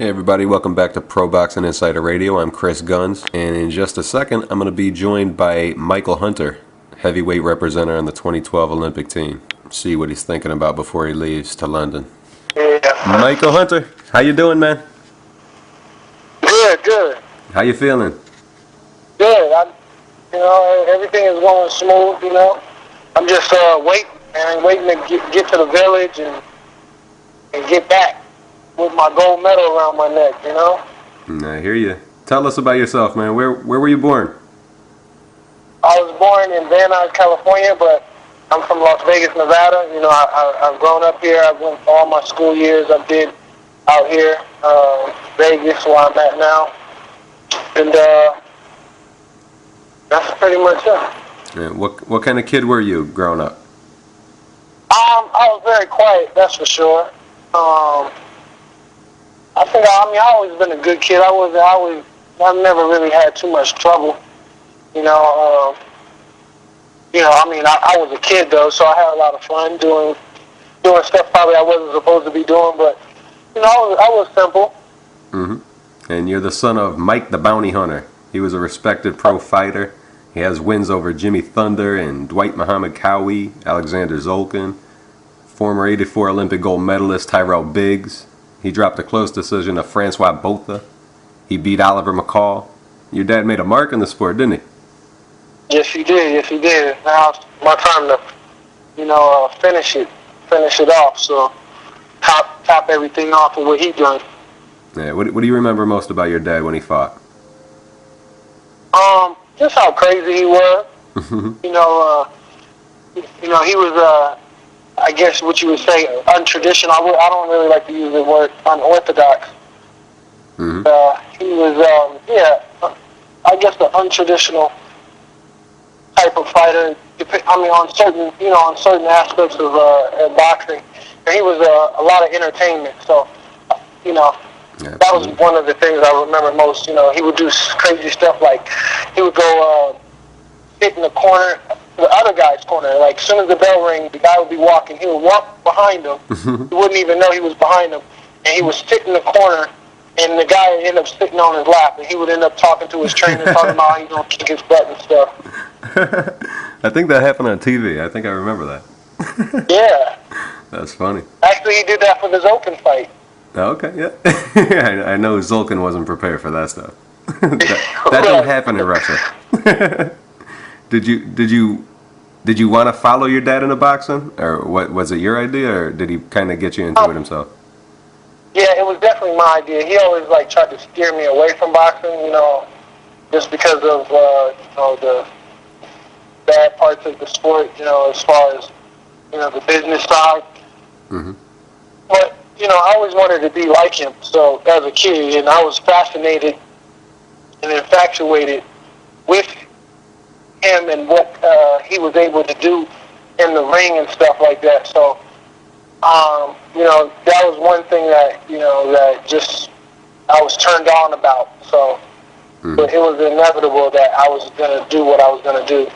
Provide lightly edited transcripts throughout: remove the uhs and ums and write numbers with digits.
Hey everybody, welcome back to Pro Boxing Insider Radio. I'm Chris Guns, and in just a second I'm going to be joined by Michael Hunter, heavyweight representative on the 2012 Olympic team. See what he's thinking about before he leaves to London. Yeah. Michael Hunter, how you doing, man? Good. How you feeling? Good. Everything is going smooth. I'm just waiting to get to the village and get back with my gold medal around my neck. I hear you. Tell us about yourself, man. Where were you born? I was born in Van Nuys, California, but I'm from Las Vegas, Nevada. I've grown up here. I went all my school years I did out here, Vegas, where I'm at now, and that's pretty much it. Yeah, what kind of kid were you growing up? I was very quiet, that's for sure. I've always been a good kid. I've never really had too much trouble. I was a kid though, so I had a lot of fun doing stuff probably I wasn't supposed to be doing, but I was simple. Mm-hmm. And you're the son of Mike the Bounty Hunter. He was a respected pro fighter. He has wins over Jimmy Thunder and Dwight Muhammad Cowie, Alexander Zolkin, former '84 Olympic gold medalist Tyrell Biggs. He dropped a close decision of Francois Botha. He beat Oliver McCall. Your dad made a mark in the sport, didn't he? Yes, he did. Now it's my time to, finish it off. So top everything off of what he done. Yeah. What do you remember most about your dad when he fought? Just how crazy he was. He was I guess what you would say untraditional. I don't really like to use the word unorthodox. Mm-hmm. He was I guess the untraditional type of fighter. On certain aspects of boxing, and he was a lot of entertainment. So that was one of the things I remember most. He would do crazy stuff like he would go sit in the corner, the other guy's corner. Like as soon as the bell rang, the guy would be walking. He would walk behind him. He wouldn't even know he was behind him, and he would sit in the corner. And the guy would end up sitting on his lap, and he would end up talking to his trainer, talking about how he's gonna kick his butt and stuff. I think that happened on TV. I think I remember that. Yeah. That's funny. Actually, he did that for the Zolkin fight. Oh, okay, yeah. I know Zolkin wasn't prepared for that stuff. that don't happen in Russia. Did you want to follow your dad into boxing, or what was it your idea, or did he kind of get you into it himself? Yeah, it was definitely my idea. He always tried to steer me away from boxing, just because of the bad parts of the sport, as far as the business side. Mm-hmm. But I always wanted to be like him. So as a kid, and I was fascinated and infatuated with him and what he was able to do in the ring and stuff like that. So. That was one thing that just I was turned on about. So but it was inevitable that I was going to do what I was going to do.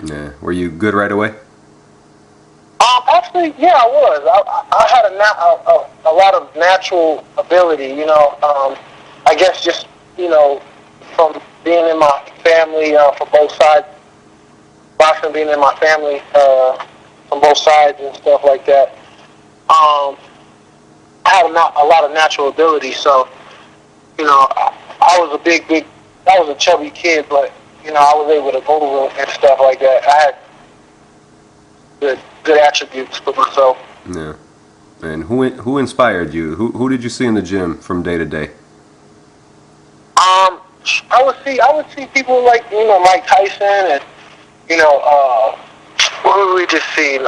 Yeah. Were you good right away? Actually, yeah, I was. I had a lot of natural ability, I guess just, from being in my family from both sides, boxing being in my family from both sides and stuff like that. I had a lot of natural ability, so I was a chubby kid, but I was able to move and stuff like that. I had good attributes for myself. Yeah. And who inspired you? Who did you see in the gym from day to day? I would see people like Mike Tyson and what would we just see?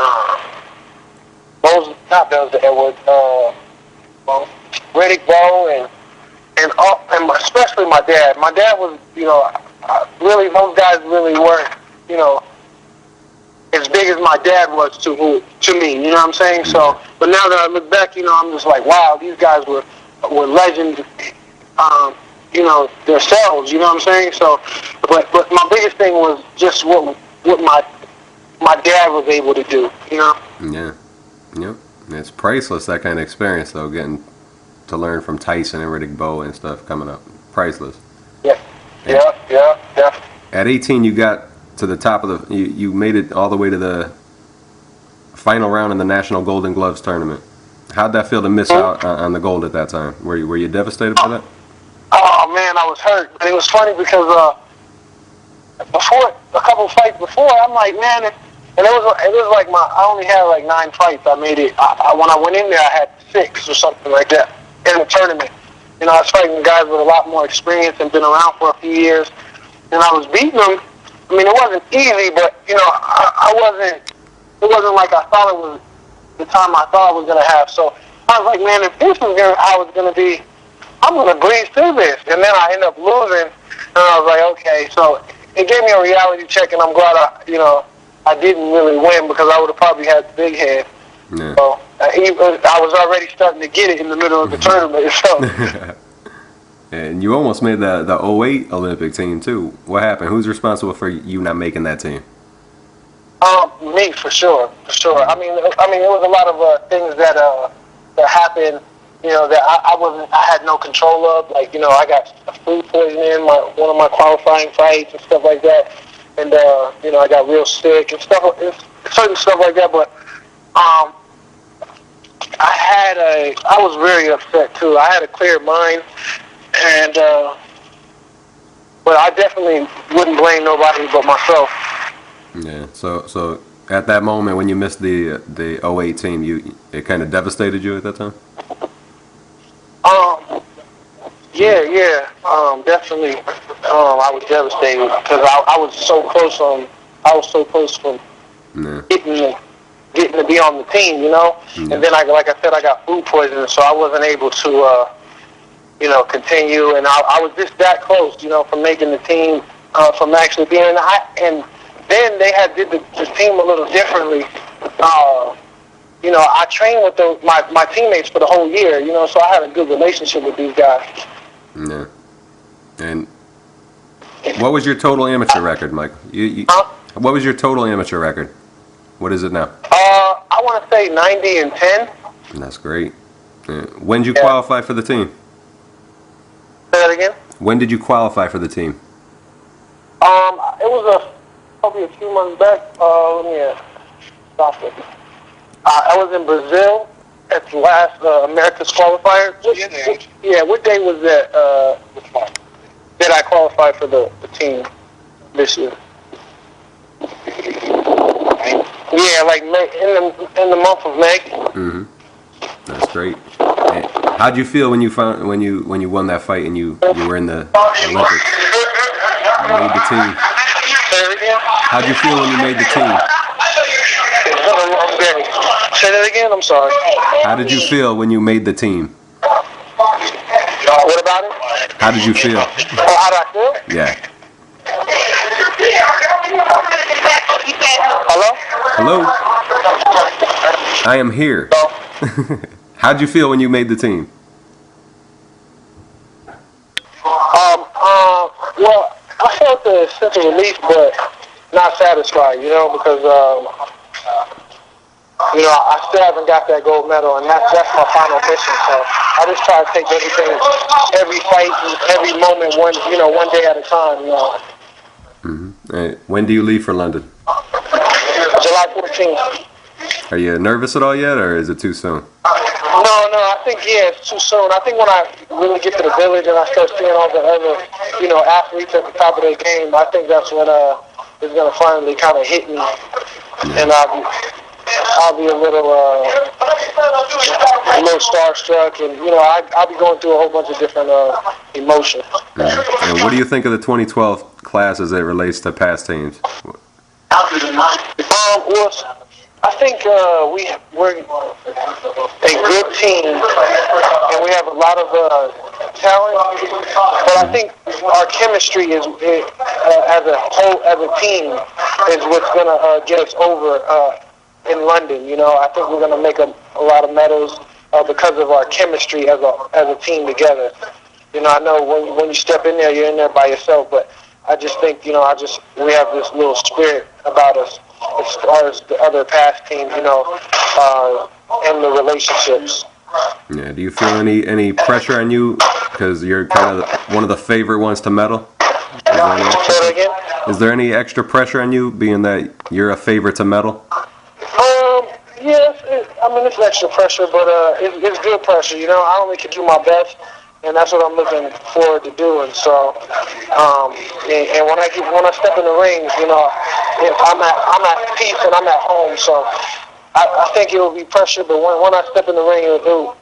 Not Bells Edwards, Riddick Bowe, and especially my dad. My dad was, really, those guys really weren't, as big as my dad was to me, you know what I'm saying? So, but now that I look back, I'm just like, wow, these guys were legends, themselves, you know what I'm saying? So, but my biggest thing was just what my dad was able to do, Yeah. Yep. It's priceless, that kind of experience, though, getting to learn from Tyson and Riddick Bowe and stuff coming up. Priceless. Yeah. Yeah. At 18, you got to the top of the. You made it all the way to the final round in the National Golden Gloves tournament. How'd that feel to miss out on the gold at that time? Were you devastated by that? Oh man, I was hurt. And it was funny because before a couple of fights before, I'm like, man, and it was like I only had like 9 fights. I made it. When I went in there, I had 6 or something like that in the tournament. You know, I was fighting guys with a lot more experience and been around for a few years, and I was beating them. I mean, it wasn't easy, but you know, I wasn't. It wasn't like I thought it was the time I thought I was gonna have. So I was like, man, if this was how it's gonna be, I'm gonna breeze through this. And then I ended up losing, and I was like, okay. So it gave me a reality check, and I'm glad I didn't really win because I would have probably had the big head. Yeah. So I was already starting to get it in the middle of the tournament. So. And you almost made the 08 Olympic team too. What happened? Who's responsible for you not making that team? Me for sure. I mean, there was a lot of things that happened. You know, that I had no control of. Like, you know, I got food poisoning one of my qualifying fights and stuff like that. And you know, I got real sick and certain stuff like that. But I was very upset too. I had a clear mind, and but I definitely wouldn't blame nobody but myself. Yeah. So at that moment when you missed the 08 team, it kind of devastated you at that time? Yeah. Definitely. I was devastated because I was so close from getting to be on the team, you know. Yeah. And then like I said, I got food poisoning, so I wasn't able to you know, continue. And I was just that close, you know, from making the team, from actually being. And then they did the team a little differently. You know, I trained with my teammates for the whole year, you know, so I had a good relationship with these guys. Yeah. And what was your total amateur record, Mike? What was your total amateur record? What is it now? I want to say 90-10. That's great. When did you qualify for the team? Say that again? When did you qualify for the team? It was probably a few months back. Let me stop it. I was in Brazil at the last America's qualifier. What day was that? That I qualified for the team this year? Yeah, like in the month of May. Mm-hmm. That's great. And how'd you feel when you won that fight and you were in the Olympics? You made the team. How'd you feel when you made the team? Say that again. I'm sorry. How did you feel when you made the team? What about it? How did you feel? How did I feel? Yeah. Hello? Hello? I am here. How'd you feel when you made the team? Well, I felt a sense of relief, but not satisfied, you know, because, you know, I still haven't got that gold medal, and that's my final mission. So I just try to take every fight, every moment, one day at a time, you know. Mm-hmm. When do you leave for London? July 14th. Are you nervous at all yet, or is it too soon? No, I think, it's too soon. I think when I really get to the village and I start seeing all the other, you know, athletes at the top of their game, I think that's when it's going to finally kind of hit me. Yeah. And I'll be a little starstruck, and, you know, I'll be going through a whole bunch of different emotions. Mm-hmm. And what do you think of the 2012 class as it relates to past teams? Well, I think we're a good team, and we have a lot of talent. But I think our chemistry as a team is what's going to get us over in London. You know, I think we're going to make a lot of medals because of our chemistry as a team together. You know, I know when you step in there, you're in there by yourself, but I just think, you know, we have this little spirit about us as far as the other past teams, you know, and the relationships. Yeah. Do you feel any pressure on you because you're kind of one of the favorite ones to medal? Is there any extra pressure on you being that you're a favorite to medal? Yes, it's extra pressure, but it's good pressure. I only can do my best, and that's what I'm looking forward to doing. So, and when I step in the ring, I'm at peace and I'm at home. So, I think it will be pressure, but when I step in the ring, it'll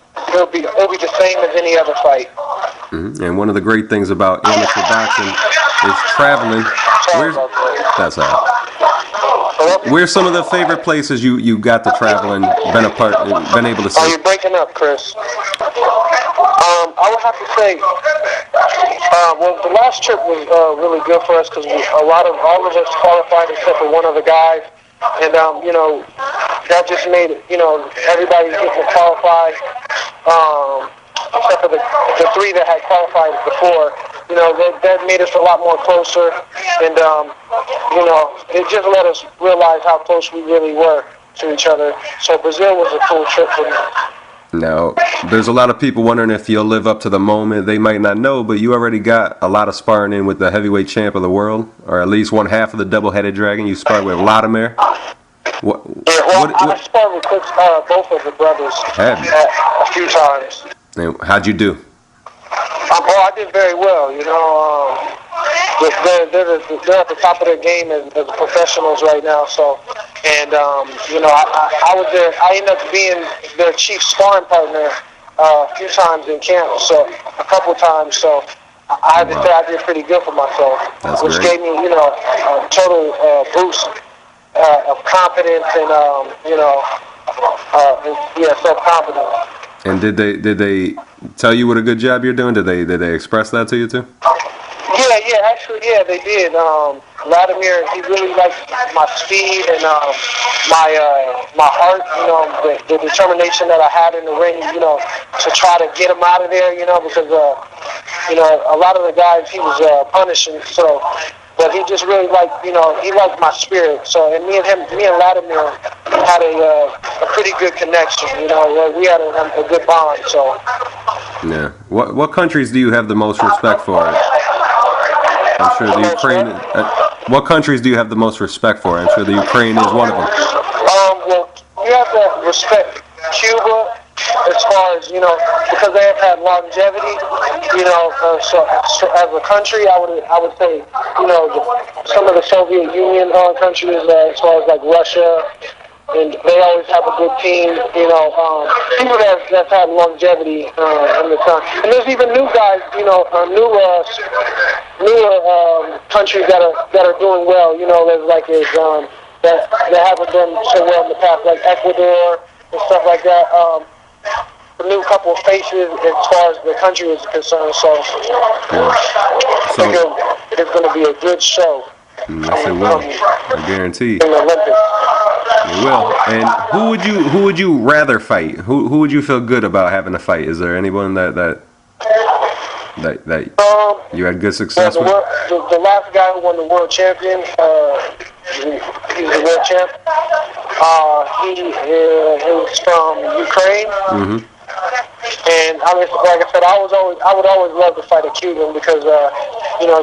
be the same as any other fight. Mm-hmm. And one of the great things about amateur boxing is traveling. That's all. Where's some of the favorite places you got to travel and been able to see? Oh, you're breaking up, Chris. I would have to say, the last trip was really good for us because all of us qualified except for one of the guys, and that just made everybody getting to qualify. Except for the three that had qualified before, that made us a lot more closer, and it just let us realize how close we really were to each other. So Brazil was a cool trip for me. Now, there's a lot of people wondering if you'll live up to the moment. They might not know, but you already got a lot of sparring in with the heavyweight champ of the world, or at least one half of the double-headed dragon. You sparred with Vladimir. I sparred with both of the brothers a few times. And how'd you do? I did very well. They're at the top of their game as professionals right now. So, and I was there. I ended up being their chief sparring partner a few times in camp. So a couple times. So I have to say I did pretty good for myself, which gave me a total boost of confidence and self-confidence. And did they tell you what a good job you're doing? Did they express that to you too? Yeah, they did. Vladimir, he really liked my speed and my heart. The determination that I had in the ring. To try to get him out of there. Because a lot of the guys he was punishing. So. But he just really liked, he liked my spirit. So, and me and Vladimir had a pretty good connection. We had a good bond. So. Yeah. What countries do you have the most respect for? I'm sure the Ukraine. What countries do you have the most respect for? I'm sure the Ukraine is one of them. Well, you have to respect Cuba. As far as, because they have had longevity, so as a country, I would say, some of the Soviet Union countries, as far as like Russia, and they always have a good team, people that's had longevity in the country. And there's even new guys, newer countries that are doing well, that haven't done so well in the past, like Ecuador and stuff like that. A new couple of faces as far as the country is concerned, so I think it's going to be a good show. Yes, it will. I guarantee. In the Olympics. It will. And who would you rather fight? Who would you feel good about having a fight? Is there anyone that you had good success with? The last guy who won the world champion, he's the world champ. He was from Ukraine. Mm-hmm. And like I said, I would always love to fight a Cuban because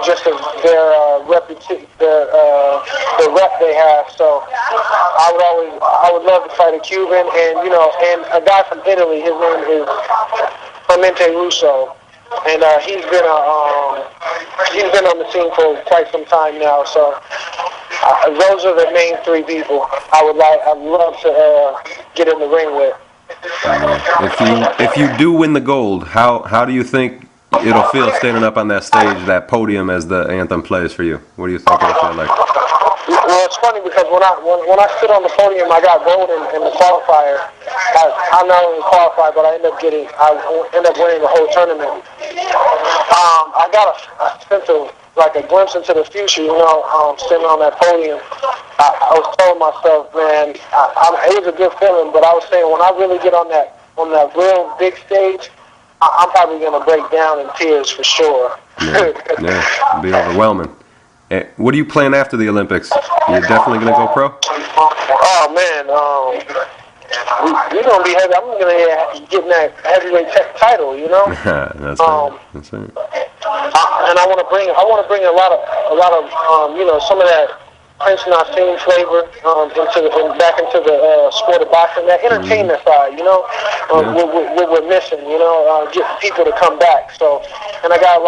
just of their reputation, the rep they have. So I would love to fight a Cuban, and and a guy from Italy. His name is Clemente Russo, and he's been on the scene for quite some time now. So those are the main three people I'd love to get in the ring with. If you do win the gold, how do you think it'll feel standing up on that stage, that podium, as the anthem plays for you? What do you think it'll feel like? Well, it's funny because when I stood on the podium, I got gold in the qualifier. I not only qualified, but I ended up winning the whole tournament. I got a sense of like a glimpse into the future, standing on that podium. I was telling myself, man, it was a good feeling, but I was saying when I really get on that real big stage, I'm probably going to break down in tears for sure. Yeah, it'll be overwhelming. What do you plan after the Olympics? You're definitely going to go pro? Oh, man. we're going to be heavy. I'm going to get that heavyweight title, you know? That's right. That's right. And I want to bring a lot of you know, some of that Prince Nassim flavor back into the sport of boxing, that entertainment side, you know, what we're missing, you know, get people to come back. So, and I got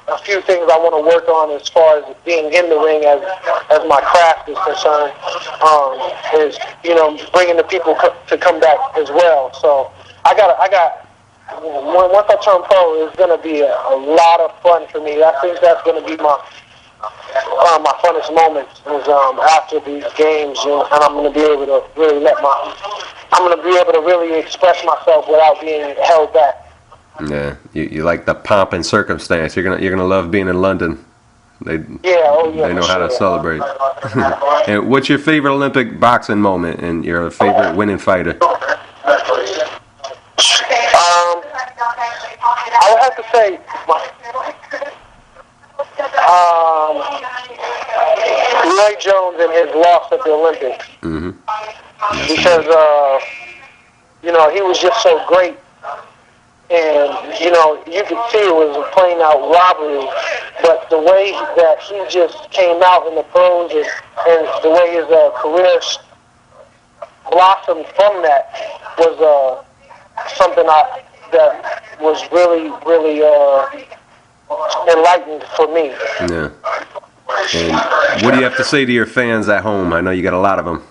a few things I want to work on as far as being in the ring as my craft is concerned, is, you know, bringing the people to come back as well. So I got once I turn pro, it's going to be a lot of fun for me. I think that's going to be my funnest moments is after these games, and I'm going to be able to really I'm going to be able to really express myself without being held back. Yeah, you like the pomp and circumstance. You're gonna love being in London. They know how to celebrate. And what's your favorite Olympic boxing moment and your favorite winning fighter? I would have to say Roy Jones and his loss at the Olympics. Because you know, he was just so great. And, you know, you could see it was a plain out robbery, but the way that he just came out in the pros and the way his career blossomed from that was something that was really, really enlightened for me. Yeah. And what do you have to say to your fans at home? I know you got a lot of them.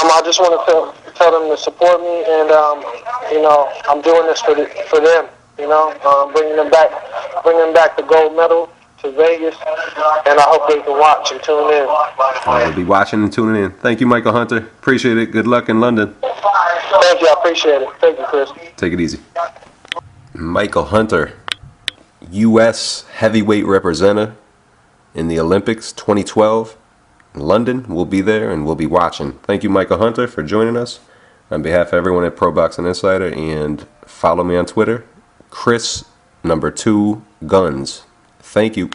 I just want to tell them to support me, and you know, I'm doing this for them. You know, bringing them back the gold medal to Vegas, and I hope they can watch and tune in. I'll be watching and tuning in. Thank you, Michael Hunter. Appreciate it. Good luck in London. Thank you. I appreciate it. Thank you, Chris. Take it easy. Michael Hunter, U.S. heavyweight representative in the Olympics 2012. London, we'll be there and we'll be watching. Thank you, Michael Hunter, for joining us. On behalf of everyone at Pro Boxing Insider, and follow me on Twitter, Chris #2 Guns. Thank you.